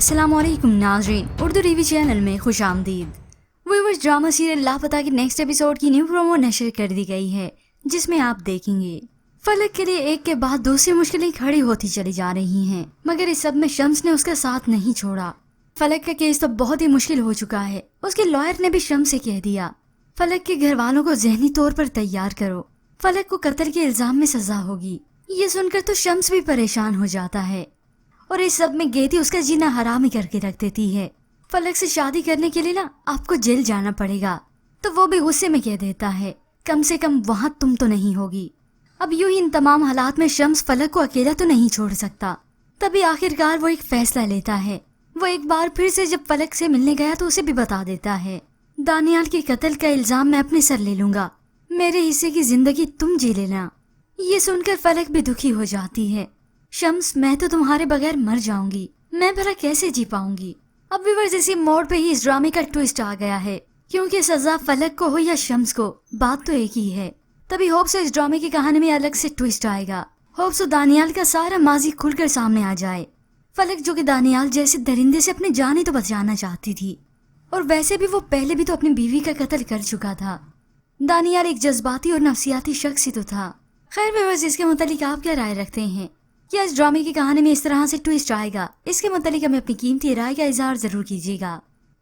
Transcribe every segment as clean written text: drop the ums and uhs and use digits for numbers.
अस्सलाम वालेकुम नाज़रीन, उर्दू टीवी चैनल में खुश आमदीद। व्यूअर्स, ड्रामा सीरियल लापता के नेक्स्ट एपिसोड की न्यू प्रोमो नशर कर दी गई है, जिसमें आप देखेंगे फलक के लिए एक के बाद दूसरी मुश्किलें खड़ी होती चली जा रही हैं, मगर इस सब में शम्स ने उसका साथ नहीं छोड़ा। फलक का केस तो बहुत ही मुश्किल हो चुका है। उसके लॉयर ने भी शम्स से कह दिया, फलक के घर वालों को जहनी तौर पर तैयार करो, फलक को कत्ल के इल्जाम में सजा होगी। ये सुनकर तो शम्स भी परेशान हो जाता है और इस सब में गेती उसका जीना हराम ही करके रख देती है। फलक से शादी करने के लिए ना आपको जेल जाना पड़ेगा, तो वो भी गुस्से में कह देता है, कम से कम वहाँ तुम तो नहीं होगी। अब यूं ही इन तमाम हालात में शम्स फलक को अकेला तो नहीं छोड़ सकता। तभी आखिरकार वो एक फैसला लेता है। वो एक बार फिर से जब फलक से मिलने गया तो उसे भी बता देता है, दानियाल के कत्ल का इल्जाम मैं अपने सर ले लूंगा, मेरे हिस्से की जिंदगी तुम जी लेना। ये सुनकर फलक भी दुखी हो जाती है। शम्स, मैं तो तुम्हारे बगैर मर जाऊंगी, मैं भला कैसे जी पाऊंगी। अब व्यूअर्स, इसी मोड़ पे ही इस ड्रामे का ट्विस्ट आ गया है, क्योंकि सजा फलक को हो या शम्स को, बात तो एक ही है। तभी होप से इस ड्रामे की कहानी में अलग से ट्विस्ट आएगा। होप सो दानियाल का सारा माजी खुलकर सामने आ जाए। फलक जो कि दानियाल जैसे दरिंदे से अपनी जान ही तो बचाना चाहती थी, और वैसे भी वो पहले भी तो अपनी बीवी का कत्ल कर चुका था। दानियाल एक जज्बाती और नफसियाती शख्स ही तो था। खैर व्यूअर्स, इसके मुतालिक आप क्या राय रखते हैं? क्या इस ड्रामे की कहानी में इस तरह से ट्विस्ट आएगा? इसके मुतालिक हमें अपनी कीमती राय का इजहार जरूर कीजिएगा।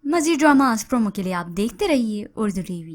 मजीद ड्रामा प्रोमो के लिए आप देखते रहिए उर्दू टीवी।